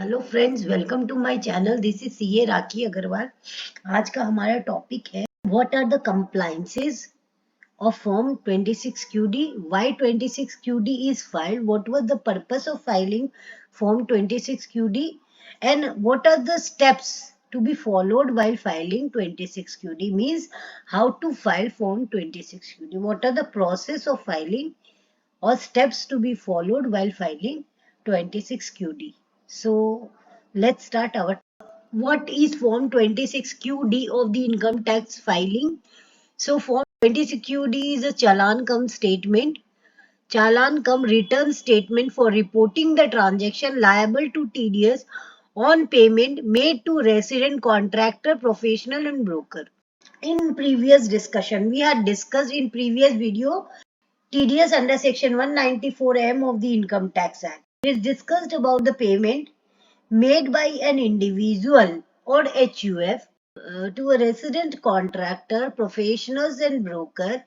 Hello friends, welcome to my channel. This is CA Rakhi Agarwal. आज का हमारा टॉपिक है what are the compliances of Form 26QD, why 26QD is filed, what was the purpose of filing Form 26QD, and what are the steps to be followed while filing 26QD. Means how to file Form 26QD, what are the process of filing or steps to be followed while filing 26QD. So let's start our. What is Form 26QD of the income tax filing? So Form 26QD is a challan cum statement, challan cum return statement for reporting the transaction liable to TDS on payment made to resident contractor, professional and broker. In previous discussion, we had discussed in previous video TDS under Section 194M of the Income Tax Act. It is discussed about the payment made by an individual or HUF to a resident contractor, professionals and broker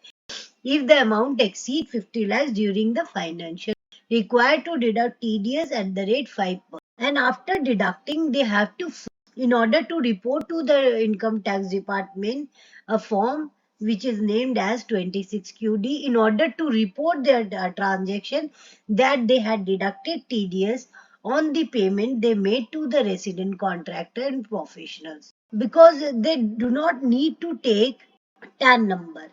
if the amount exceeds 50 lakhs during the financial required to deduct TDS at the rate 5%. And after deducting, they have to, in order to report to the income tax department, a form which is named as 26QD in order to report their transaction that they had deducted TDS on the payment they made to the resident contractor and professionals, because they do not need to take TAN number,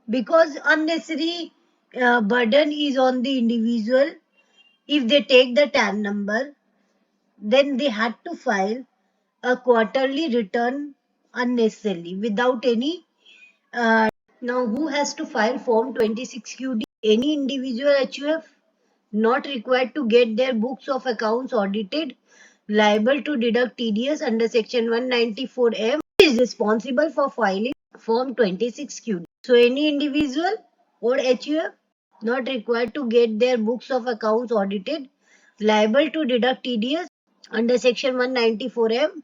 because unnecessary burden is on the individual. If they take the TAN number, then they had to file a quarterly return unnecessarily without any. Now, who has to file Form 26QD? Any individual HUF not required to get their books of accounts audited, liable to deduct TDS under Section 194M, is responsible for filing Form 26QD. So, any individual or HUF not required to get their books of accounts audited, liable to deduct TDS under Section 194M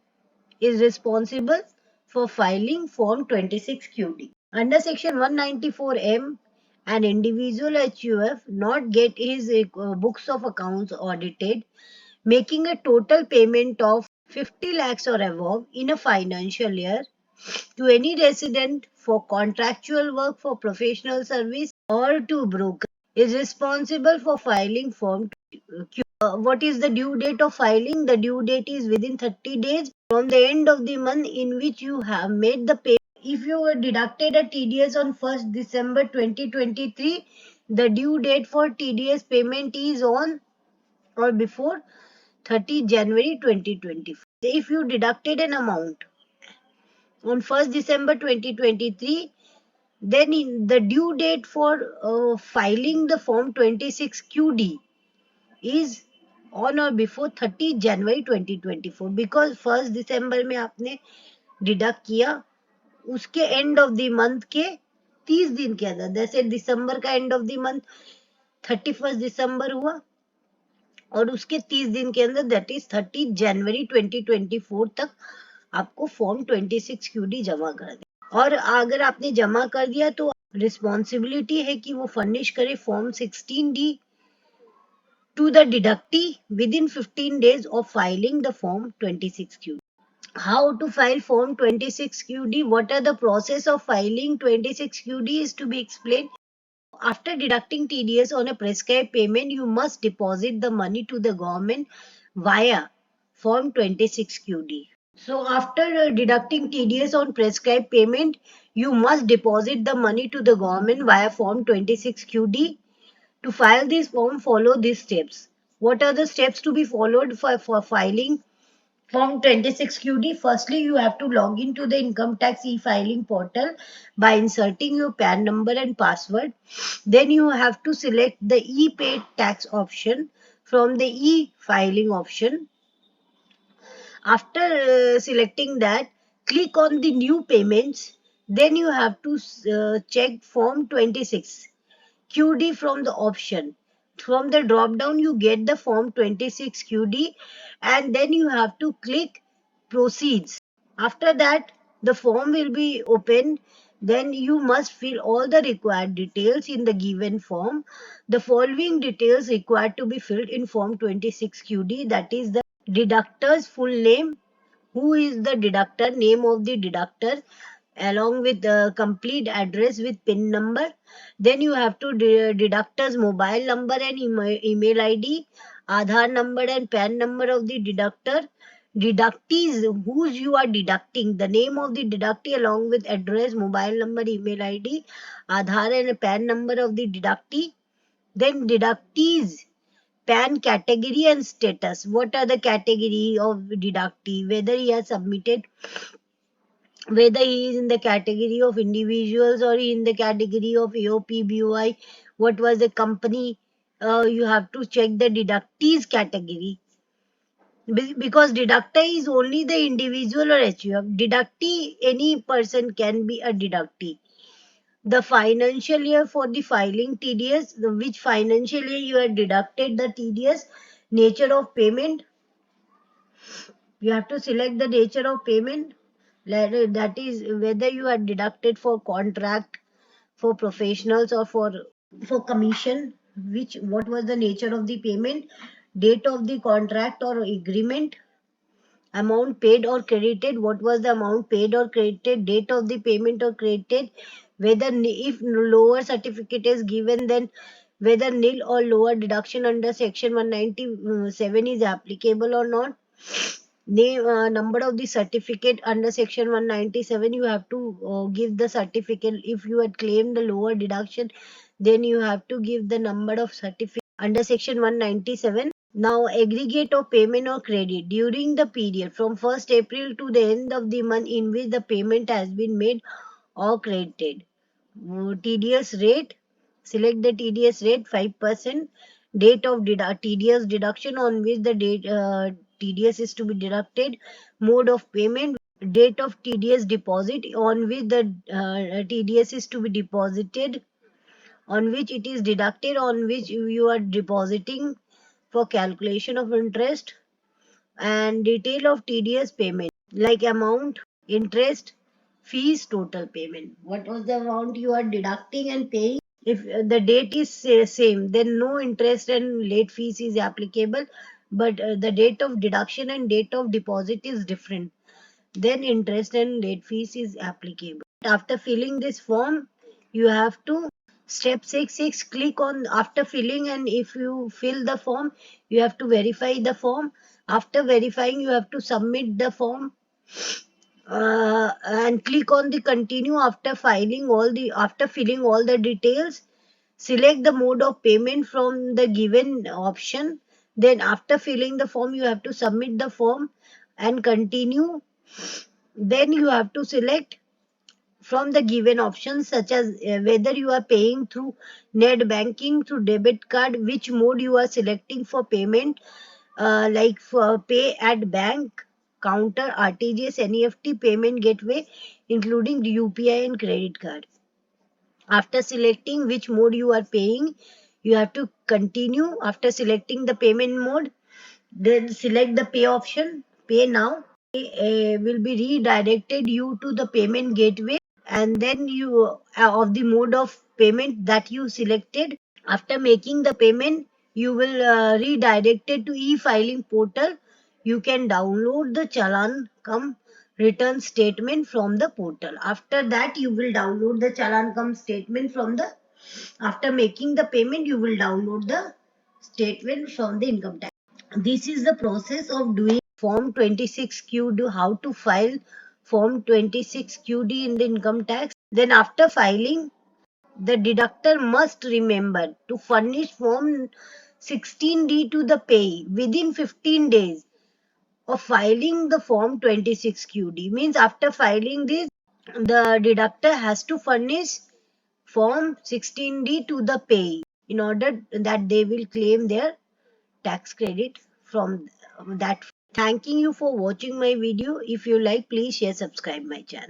is responsible for filing Form 26QD. Under Section 194M, an individual HUF not get his books of accounts audited, making a total payment of 50 lakhs or above in a financial year to any resident for contractual work, for professional service or to broker, is responsible for filing Form Q. What is the due date of filing? The due date is within 30 days from the end of the month in which you have made the payment. If you were deducted a TDS on 1st December 2023, the due date for TDS payment is on or before 30 January 2024. If you deducted an amount on 1st December 2023, then the due date for filing the Form 26QD is on or before 30 January 2024, because 1st December में आपने deduct किया, उसके end of the month के 30 दिन के अंदर, जैसे दिसंबर का एंड ऑफ द मंथ 31 दिसंबर हुआ और उसके 30 दिन के अंदर, दैट इज 30 जनवरी 2024 तक आपको फॉर्म 26QD जमा कर दे। और अगर आपने जमा कर दिया तो रिस्पॉन्सिबिलिटी है कि वो फर्निश करे form 16D to the deductee within 15 days of filing the Form 26QD. How to file Form 26QD? What are the process of filing 26QD is to be explained. After deducting TDS on a prescribed payment, you must deposit the money to the government via Form 26QD. So after deducting TDS on prescribed payment, you must deposit the money to the government via Form 26QD. To file this form, follow these steps. What are the steps to be followed for filing Form 26QD? Firstly, you have to log into the income tax e-filing portal by inserting your PAN number and password. Then you have to select the e-paid tax option from the e-filing option. After selecting that, click on the new payments. Then you have to check Form 26QD from the option. From the drop down, you get the Form 26QD and then you have to click Proceeds. After that, the form will be opened. Then you must fill all the required details in the given form. The following details required to be filled in Form 26QD, that is the deductor's full name, who is the deductor, name of the deductor, along with the complete address with PIN number. Then you have to deductor's mobile number and email ID, Aadhaar number and PAN number of the deductor, deductees whose you are deducting, the name of the deductee along with address, mobile number, email ID, Aadhaar and PAN number of the deductee. Then deductees PAN category and status. What are the category of deductee? Whether he has submitted, whether he is in the category of individuals or in the category of AOP, BOI, what was the company. You have to check the deductees category. Because deductor is only the individual or HUF. Deductee, any person can be a deductee. The financial year for the filing TDS, which financial year you have deducted the TDS, nature of payment, you have to select the nature of payment, that is whether you are deducted for contract, for professionals or for commission, what was the nature of the payment, date of the contract or agreement, amount paid or credited, what was the amount paid or credited, date of the payment or credited, whether if lower certificate is given, then whether nil or lower deduction under section 197 is applicable or not. Name, number of the certificate under section 197, you have to give the certificate. If you had claimed the lower deduction, then you have to give the number of certificate under section 197. Now, aggregate of payment or credit during the period from 1st April to the end of the month in which the payment has been made or credited. TDS rate, select the TDS rate 5%, date of TDS deduction on which the TDS is to be deducted, mode of payment, date of TDS deposit on which the TDS is to be deposited, on which it is deducted, on which you are depositing for calculation of interest, and detail of TDS payment like amount, interest, fees, total payment. What was the amount you are deducting and paying? If the date is same, then no interest and late fees is applicable, but the date of deduction and date of deposit is different, then interest and late fees is applicable. After filling this form, you have to step 6 click on after filling, and if you fill the form, you have to verify the form. After verifying, you have to submit the form and click on the continue. After filling all the details, select the mode of payment from the given option. Then after filling the form, you have to submit the form and continue. Then you have to select from the given options, such as whether you are paying through net banking, through debit card, which mode you are selecting for payment, like for pay at bank, counter, RTGS, NEFT, payment gateway, including UPI and credit card. After selecting which mode you are paying, you have to continue. After selecting the payment mode, then select the pay option, pay now. Will be redirected you to the payment gateway, and then you of the mode of payment that you selected. After making the payment, you will redirected to e-filing portal. You can download the challan cum return statement from the portal. After that, you will download the challan cum statement from the, after making the payment, you will download the statement from the income tax. This is the process of doing Form 26QD, how to file Form 26QD in the income tax. Then after filing, the deductor must remember to furnish Form 16D to the payee within 15 days of filing the Form 26QD. Means after filing this, the deductor has to furnish Form 16D to the payee in order that they will claim their tax credit from that. Thanking you for watching my video. If you like, please share, subscribe my channel.